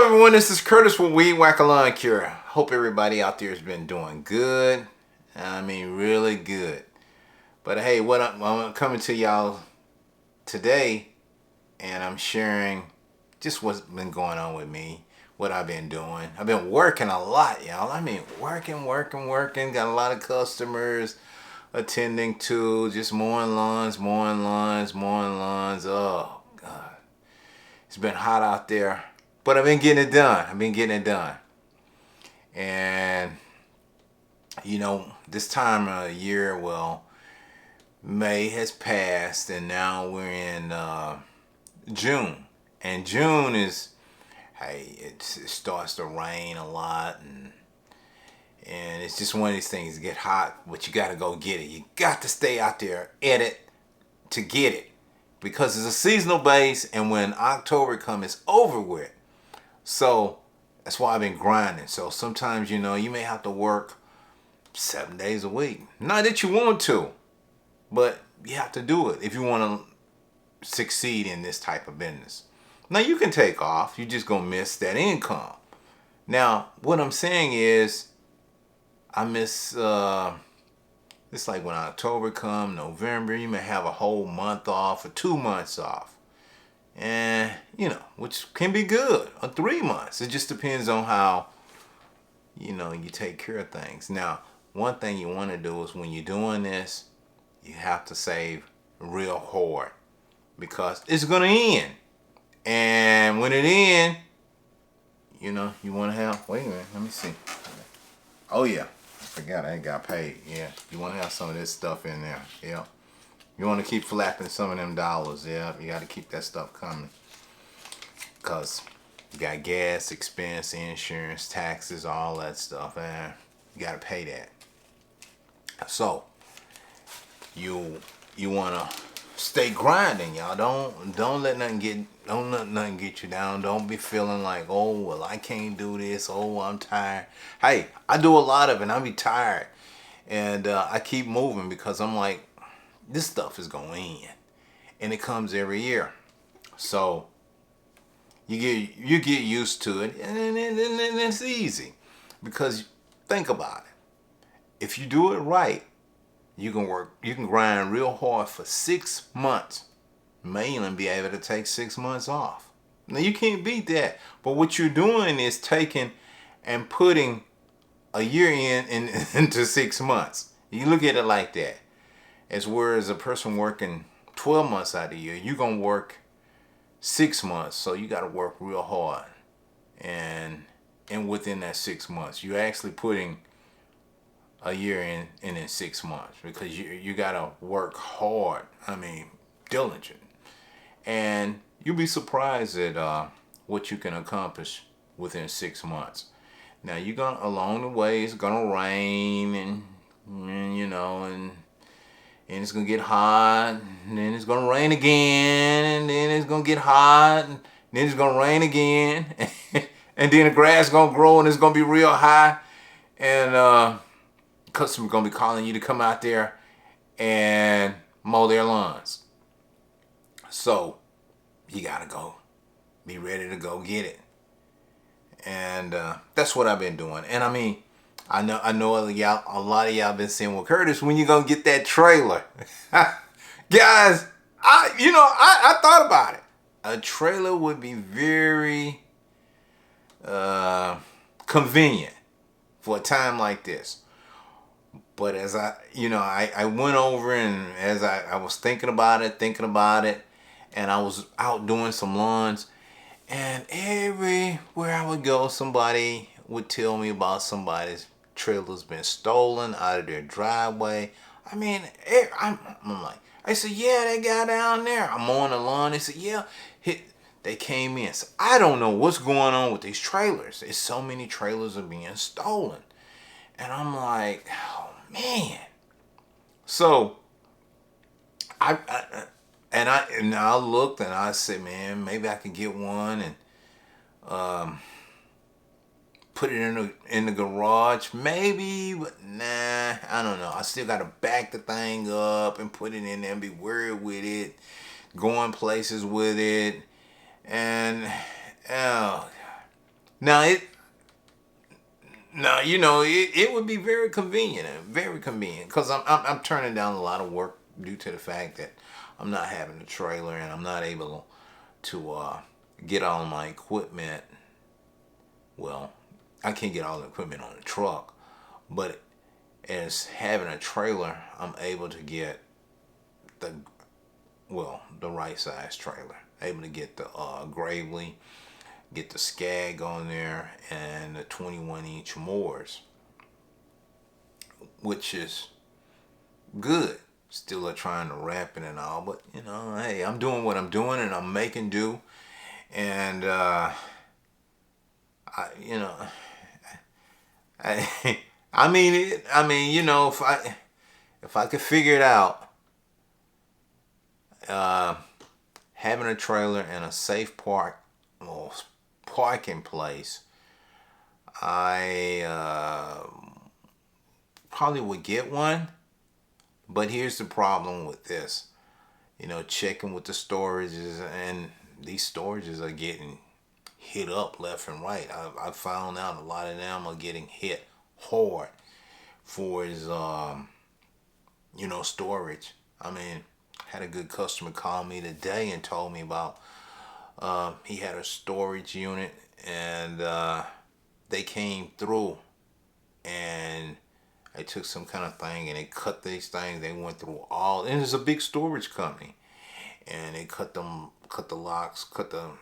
everyone, this is Curtis with Weed Whacker Lawn Cure. Hope everybody out there has been doing good. I mean, really good. But hey, I'm coming to y'all today, and I'm sharing just what's been going on with me, what I've been doing. I've been working a lot, y'all. I mean, working. Got a lot of customers attending to, just mowing lawns. Oh, God. It's been hot out there. But I've been getting it done. And, you know, this time of year, well, May has passed and now we're in June. And June is, hey, it starts to rain a lot. And it's just one of these things, get hot, but you got to go get it. You got to stay out there at it to get it. Because it's a seasonal base, and when October comes, it's over with. So that's why I've been grinding. So sometimes, you know, you may have to work 7 days a week. Not that you want to, but you have to do it if you want to succeed in this type of business. Now you can take off. You're just going to miss that income. Now, what I'm saying is I miss, it's like when October comes, November, you may have a whole month off or 2 months off. And, you know, which can be good, or 3 months. It just depends on how, you know, you take care of things. Now, one thing you want to do is when you're doing this, you have to save real hard because it's going to end. And when it ends, you know, you want to have, wait a minute, let me see. Oh, yeah, I forgot I ain't got paid. Yeah, you want to have some of this stuff in there. Yeah. You want to keep flapping some of them dollars, yeah. You got to keep that stuff coming. Because you got gas, expense, insurance, taxes, all that stuff, and you got to pay that. So, you want to stay grinding, y'all. Don't let nothing get you down. Don't be feeling like, oh, well, I can't do this. Oh, I'm tired. Hey, I do a lot of it, and I be tired. And I keep moving because I'm like, this stuff is going in, and it comes every year. So you get used to it, and it's easy because think about it. If you do it right, you can grind real hard for 6 months. May even be able to take 6 months off. Now you can't beat that. But what you're doing is taking and putting a year into 6 months. You look at it like that. As whereas a person working 12 months out of the year, you're going to work 6 months. So you got to work real hard. And within that 6 months, you're actually putting a year in 6 months because you got to work hard. I mean, diligent. And you'll be surprised at what you can accomplish within 6 months. Now, you're going to, along the way, it's going to rain and you know, and it's going to get hot, and then it's going to rain again, and then it's going to get hot, and then it's going to rain again, and then the grass is going to grow, and it's going to be real high, and customers are going to be calling you to come out there and mow their lawns. So, you got to go. Be ready to go get it. And that's what I've been doing. And I mean, I know y'all, a lot of y'all been saying, well, Curtis, when you gonna get that trailer? Guys, I thought about it. A trailer would be very convenient for a time like this. But as I went over, and as I was thinking about it, and I was out doing some lawns, and everywhere I would go, somebody would tell me about somebody's trailer's been stolen out of their driveway. I mean, I'm like, I said, yeah, that guy down there. I'm on the lawn. They said, yeah, they came in. So I don't know what's going on with these trailers. There's so many trailers are being stolen. And I'm like, oh, man. So I looked and I said, man, maybe I could get one and put it in the garage, maybe, but nah, I don't know. I still gotta back the thing up and put it in there and be worried with it, going places with it, and Now it Now, you know, it would be very convenient, because I'm turning down a lot of work due to the fact that I'm not having a trailer and I'm not able to get all my equipment. Well, I can't get all the equipment on the truck, but as having a trailer, I'm able to get the right size trailer. Able to get the Gravely, get the Skag on there, and the 21-inch mowers, which is good. Still trying to wrap it and all, but you know, hey, I'm doing what I'm doing and I'm making do. And you know, I mean, you know, if I could figure it out, having a trailer and a safe parking place, I probably would get one. But here's the problem with this. You know, checking with the storages, and these storages are getting hit up left and right. I found out a lot of them are getting hit hard for his, you know, storage. I mean, had a good customer call me today and told me about he had a storage unit, and they came through and they took some kind of thing and they cut these things. They went through all, and it's a big storage company, and they cut the locks, cut the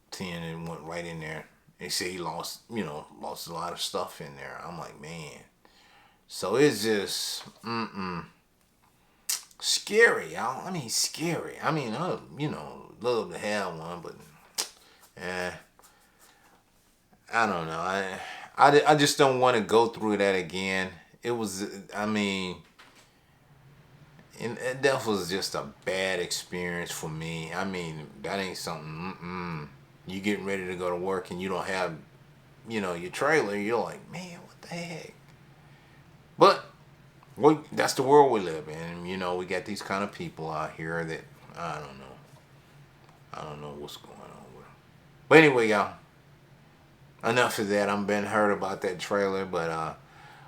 tin, and went right in there. They say he lost a lot of stuff in there. I'm like, man. So it's just scary, y'all. I mean, scary. I mean, you know, love to have one, but I don't know. I just don't want to go through that again. It was, I mean, and that was just a bad experience for me. I mean, that ain't something. You getting ready to go to work and you don't have, you know, your trailer. You're like, man, what the heck? But that's the world we live in. You know, we got these kind of people out here that I don't know what's going on with them. But anyway, y'all, enough of that. I'm been hurt about that trailer, but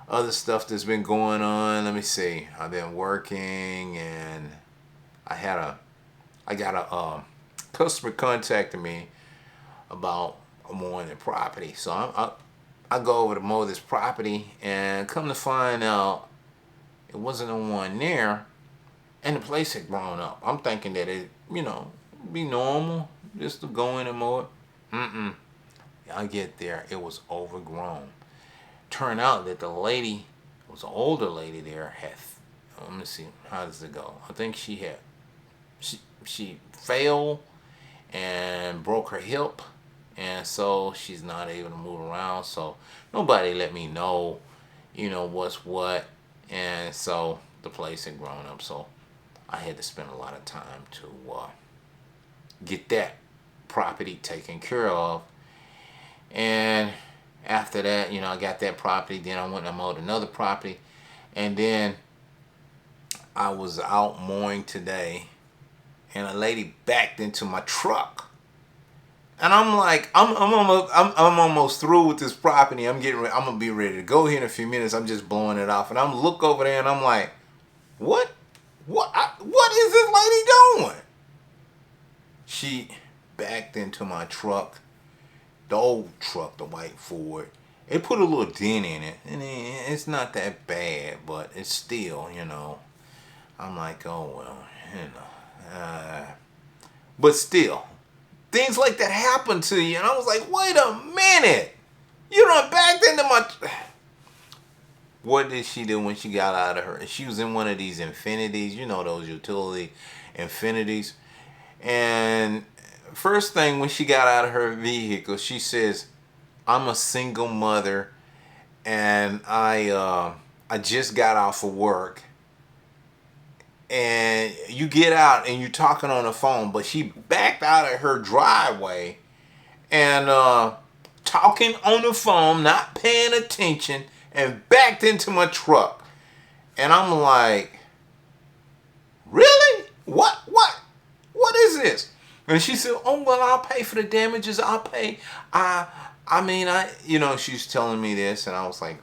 other stuff that's been going on. Let me see. I've been working, and I got a customer contacted me about mowing the property. So I go over to mow this property, and come to find out, it wasn't the one there, and the place had grown up. I'm thinking that it, you know, be normal just to go in and mow it. I get there, it was overgrown. Turned out that the lady, it was an older lady there, had, let me see, how does it go? I think she fell and broke her hip, and so she's not able to move around. So nobody let me know, you know, what's what, and so the place had grown up. So I had to spend a lot of time to get that property taken care of. And after that, you know, I got that property. Then I went and mowed another property, and then I was out mowing today, and a lady backed into my truck. And I'm like, I'm almost through with this property. I'm gonna be ready to go here in a few minutes. I'm just blowing it off, and I'm look over there, and I'm like, what is this lady doing? She backed into my truck, the old truck, the white Ford. It put a little dent in it, and it's not that bad, but it's still, you know. I'm like, oh well, you know. But still, things like that happen to you, and I was like, wait a minute, you done backed into my. What did she do when she got out of her? She was in one of these Infinities, you know, those utility Infinities, and first thing when she got out of her vehicle, she says, I'm a single mother, and I just got off of work. And you get out and you're talking on the phone, but she backed out of her driveway and talking on the phone, not paying attention, and backed into my truck. And I'm like, really? What is this? And she said, "Oh well, I'll pay for the damages. I'll pay. She's telling me this, and I was like,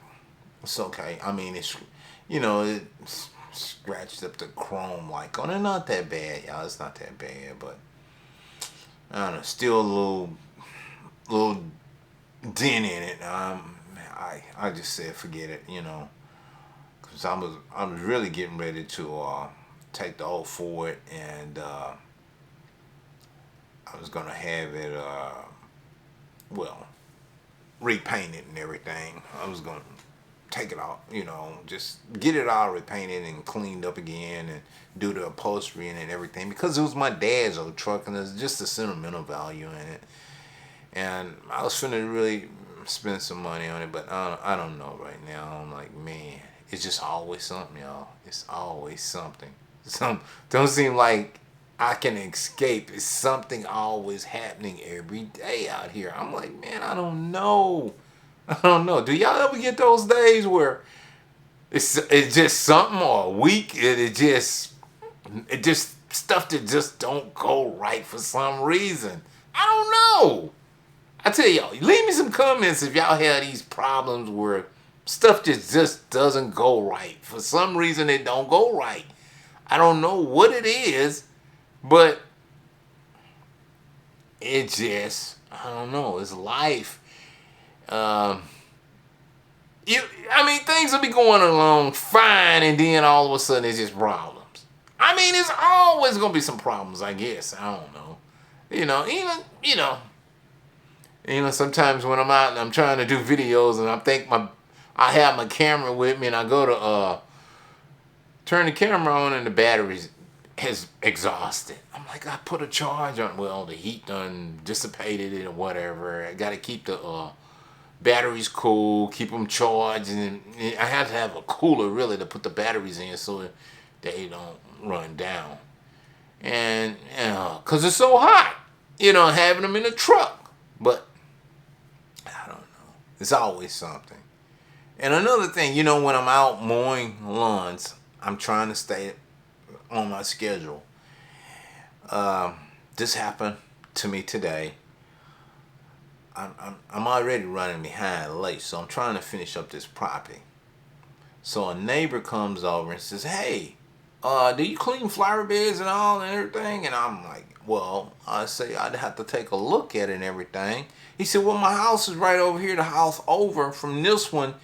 it's okay. I mean, it scratched up the chrome like on it. Not that bad, y'all. It's not that bad, but I don't know. Still a little dent in it. I just said forget it, because I was really getting ready to take the old Ford, and I was gonna have it repainted and everything. I was gonna take it out, just get it all repainted and cleaned up again and do the upholstery and everything, because it was my dad's old truck and there's just a sentimental value in it. And I was finna really spend some money on it, but I don't know right now. I'm like, man, it's just always something, y'all. It's always something. Don't seem like I can escape. It's something always happening every day out here. I'm like, man, I don't know. I don't know. Do y'all ever get those days where it's just something, or a week it just stuff that just don't go right for some reason? I don't know. I tell y'all, leave me some comments if y'all have these problems where stuff just doesn't go right. For some reason it don't go right. I don't know what it is, but it just, I don't know, it's life. Things will be going along fine, and then all of a sudden it's just problems. It's always gonna be some problems, I guess. I don't know. Sometimes when I'm out and I'm trying to do videos and I have my camera with me and I go to turn the camera on and the battery has exhausted. I'm like, I put a charge on. Well, the heat done dissipated it or whatever. I got to keep the batteries cool, keep them charged, and I have to have a cooler really to put the batteries in so they don't run down. And because it's so hot, having them in the truck. But I don't know. It's always something. And another thing, when I'm out mowing lawns, I'm trying to stay on my schedule. This happened to me today. I'm already running behind late, so I'm trying to finish up this property. So a neighbor comes over and says, "Hey, do you clean flower beds and all and everything?" And I'm like, well, I say I'd have to take a look at it and everything. He said, "Well, my house is right over here, the house over from this one,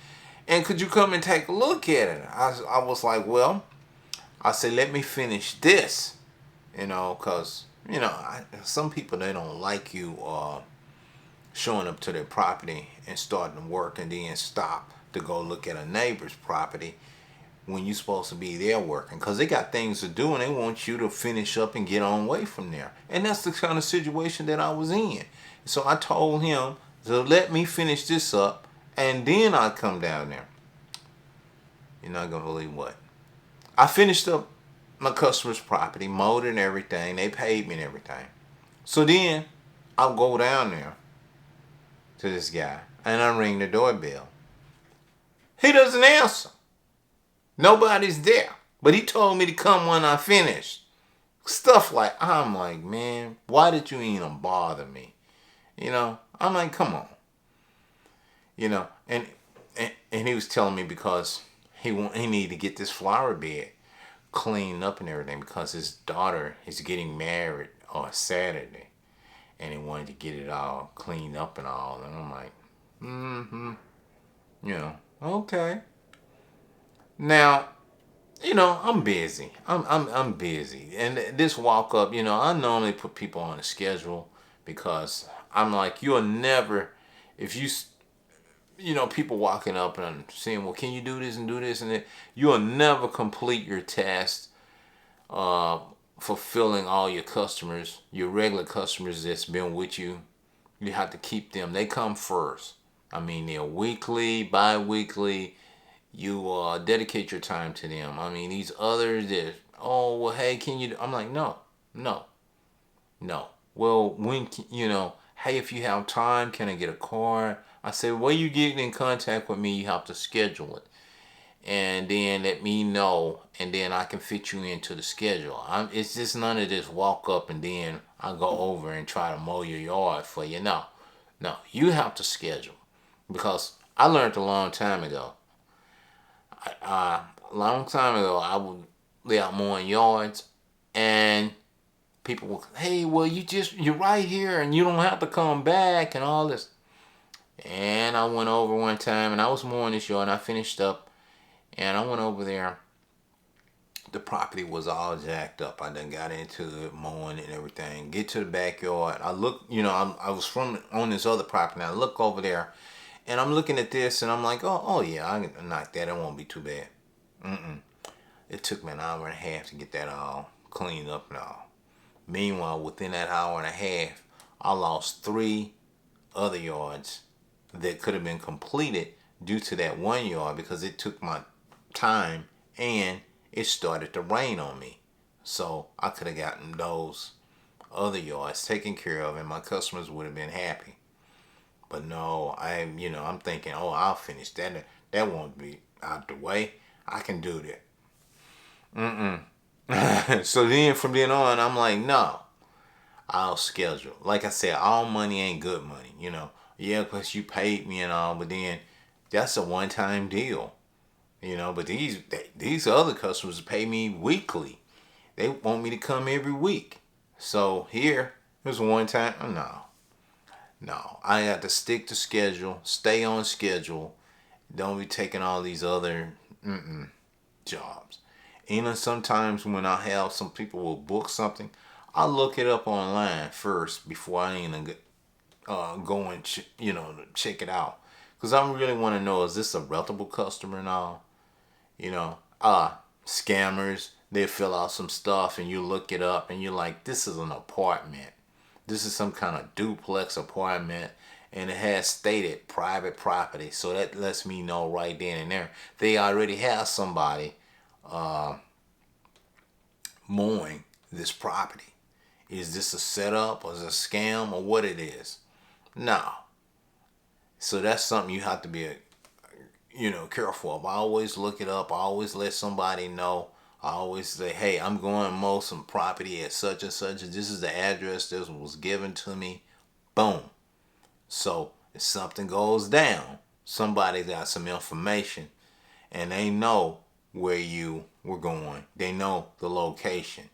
and could you come and take a look at it?" I was like, well, I said, let me finish this, because, some people, they don't like you showing up to their property and starting work and then stop to go look at a neighbor's property when you're supposed to be there working, because they got things to do and they want you to finish up and get on away from there. And that's the kind of situation that I was in. So I told him to let me finish this up and then I'd come down there. You're not going to believe what. I finished up my customer's property, mowed and everything. They paid me and everything. So then I'll go down there to this guy and I ring the doorbell. He doesn't answer. Nobody's there. But he told me to come when I finished. Stuff like, I'm like, man, why did you even bother me? I'm like, come on. And he was telling me because he needed to get this flower bed cleaned up and everything because his daughter is getting married on Saturday. And he wanted to get it all cleaned up and all. And I'm like, okay. Now, I'm busy. I'm busy. And this walk up, I normally put people on a schedule because I'm like, you'll never, if you, people walking up and saying, well, can you do this and that? You'll never complete your task, fulfilling all your customers, your regular customers that's been with you. You have to keep them. They come first. They're weekly, bi-weekly. You dedicate your time to them. These others that, oh, well, hey, can you, I'm like, no. Well, when, hey, if you have time, can I get a card? I say, well, you get in contact with me, you have to schedule it. and then let me know, and then I can fit you into the schedule. It's just none of this walk up and then I go over and try to mow your yard for you. No, no, you have to schedule, because I learned a long time ago. A long time ago, I would lay out mowing yards, and people will, hey, well, you're right here, and you don't have to come back, and all this. And I went over one time, and I was mowing this yard, and I finished up, and I went over there. The property was all jacked up. I done got into it, mowing and everything. Get to the backyard. I look, I was from on this other property. And I look over there, and I'm looking at this, and I'm like, oh yeah, I can knock that. It won't be too bad. It took me an hour and a half to get that all cleaned up and all. Meanwhile, within that hour and a half, I lost 3 other yards that could have been completed due to that one yard, because it took my time and it started to rain on me. So I could have gotten those other yards taken care of, and my customers would have been happy. But no, I'm thinking, oh, I'll finish that. That won't be out the way. I can do that. So then from then on, I'm like, no, I'll schedule. Like I said, all money ain't good money. Yeah, because you paid me and all, but then that's a one-time deal. But these other customers pay me weekly. They want me to come every week. So here, there's one time. No, I got to stick to schedule, stay on schedule. Don't be taking all these other jobs. Even sometimes when I have some people will book something, I look it up online first before I even go and check it out, because I really want to know, is this a reputable customer and all. Scammers, they fill out some stuff and you look it up and you're like, this is an apartment. This is some kind of duplex apartment, and it has stated private property. So that lets me know right then and there they already have somebody mowing this property. Is this a setup or is it a scam or what it is? No. So that's something you have to be careful of. I always look it up. I always let somebody know. I always say, hey, I'm going to mow some property at such and such, and this is the address that was given to me. Boom. So if something goes down, somebody got some information, and they know where you were going. They know the location.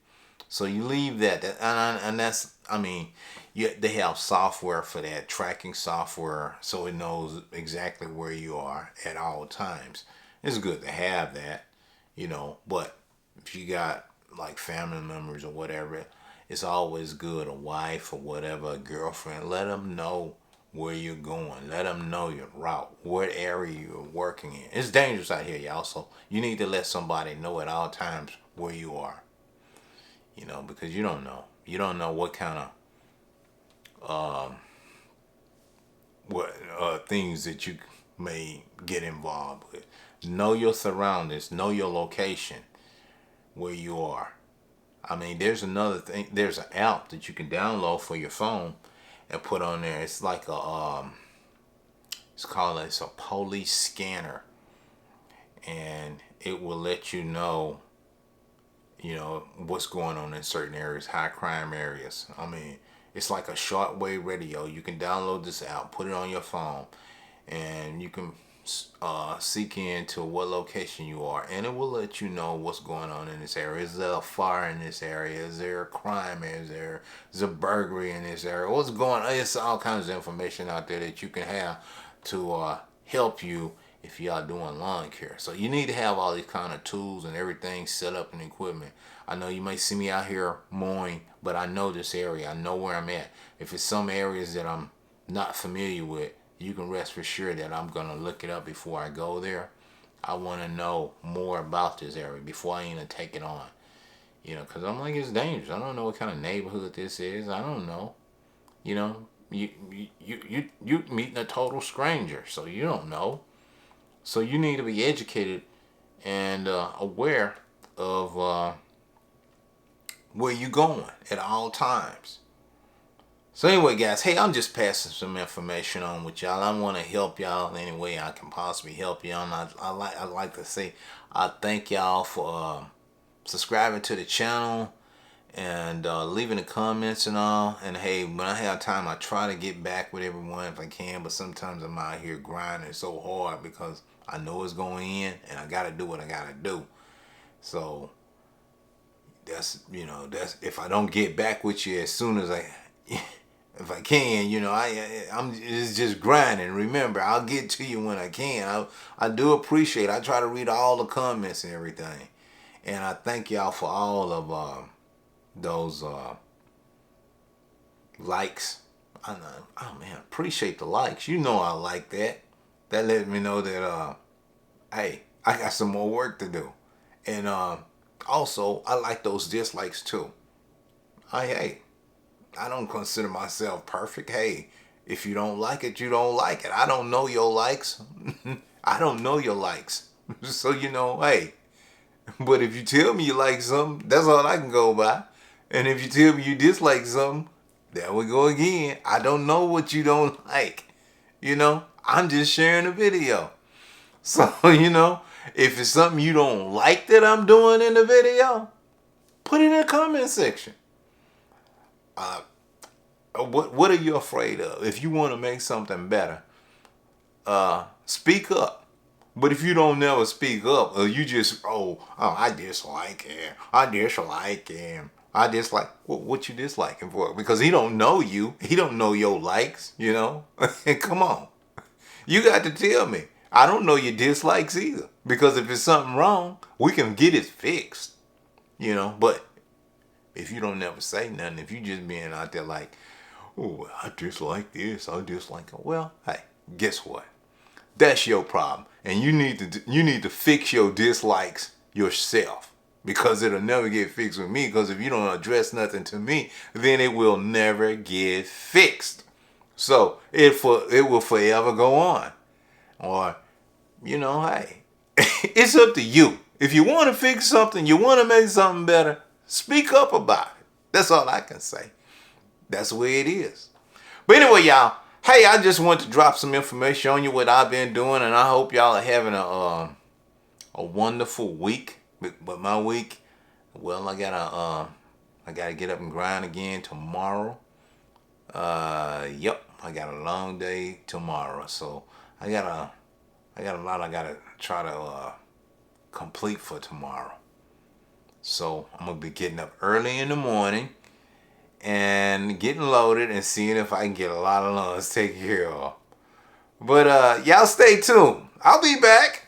So you leave that, and that's, they have software for that, tracking software, so it knows exactly where you are at all times. It's good to have that, but if you got like family members or whatever, it's always good, a wife or whatever, a girlfriend, let them know where you're going. Let them know your route, what area you're working in. It's dangerous out here, y'all, so you need to let somebody know at all times where you are. Because you don't know. You don't know what kind of things that you may get involved with. Know your surroundings. Know your location, where you are. There's another thing. There's an app that you can download for your phone and put on there. It's like it's a police scanner, and it will let you know what's going on in certain areas, high crime areas. It's like a shortwave radio. You can download this app, put it on your phone, and you can seek into what location you are, and it will let you know what's going on in this area. Is there a fire in this area? Is there a crime? Is there a burglary in this area? What's going on? It's all kinds of information out there that you can have to help you if you are doing lawn care. So you need to have all these kind of tools and everything set up and equipment. I know you may see me out here mowing, but I know this area. I know where I'm at. If it's some areas that I'm not familiar with, you can rest for sure that I'm going to look it up before I go there. I want to know more about this area before I even take it on. Because I'm like, it's dangerous. I don't know what kind of neighborhood this is. I don't know. You meeting a total stranger, so you don't know. So you need to be educated and aware of where you're going at all times. So anyway, guys, hey, I'm just passing some information on with y'all. I want to help y'all any way I can possibly help y'all. And I like to say I thank y'all for subscribing to the channel and leaving the comments and all. And hey, when I have time, I try to get back with everyone if I can. But sometimes I'm out here grinding so hard because I know it's going in and I got to do what I got to do. So that's, you know, that's if I don't get back with you as soon as if I can, you know, I'm it's just grinding. Remember, I'll get to you when I can. I do appreciate. I try to read all the comments and everything, and I thank y'all for all of those likes. I know, oh man, appreciate the likes. You know, I like that. That lets me know that hey, I got some more work to do, and also I like those dislikes too. Hey. I don't consider myself perfect. Hey, if you don't like it, you don't like it. I don't know your likes. I don't know your likes. So, you know, hey. But if you tell me you like something, that's all I can go by. And if you tell me you dislike something, there we go again. I don't know what you don't like. You know, I'm just sharing a video. So, you know, if it's something you don't like that I'm doing in the video, put it in the comment section. What are you afraid of? If you want to make something better, speak up. But if you don't never speak up, or you just I dislike him, I dislike him, I dislike what you dislike him for? Because he don't know you, he don't know your likes, you know. Come on, you got to tell me. I don't know your dislikes either. Because if it's something wrong, we can get it fixed, you know. But if you don't never say nothing, if you just being out there like, oh, I dislike this, I dislike it. Well, hey, guess what? That's your problem, and you need to fix your dislikes yourself, because it'll never get fixed with me. Because if you don't address nothing to me, then it will never get fixed. So it will forever go on. Or, you know, hey, it's up to you. If you want to fix something, you want to make something better, speak up about it. That's all I can say. That's the way it is. But anyway, y'all, hey, I just want to drop some information on you what I've been doing, and I hope y'all are having a wonderful week. But my week, well, I gotta get up and grind again tomorrow. Yep, I got a long day tomorrow, so I got a lot I gotta try to complete for tomorrow. So I'm gonna be getting up early in the morning and getting loaded and seeing if I can get a lot of lunch taken care of. But y'all stay tuned. I'll be back.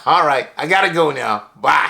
All right, I gotta go now. Bye.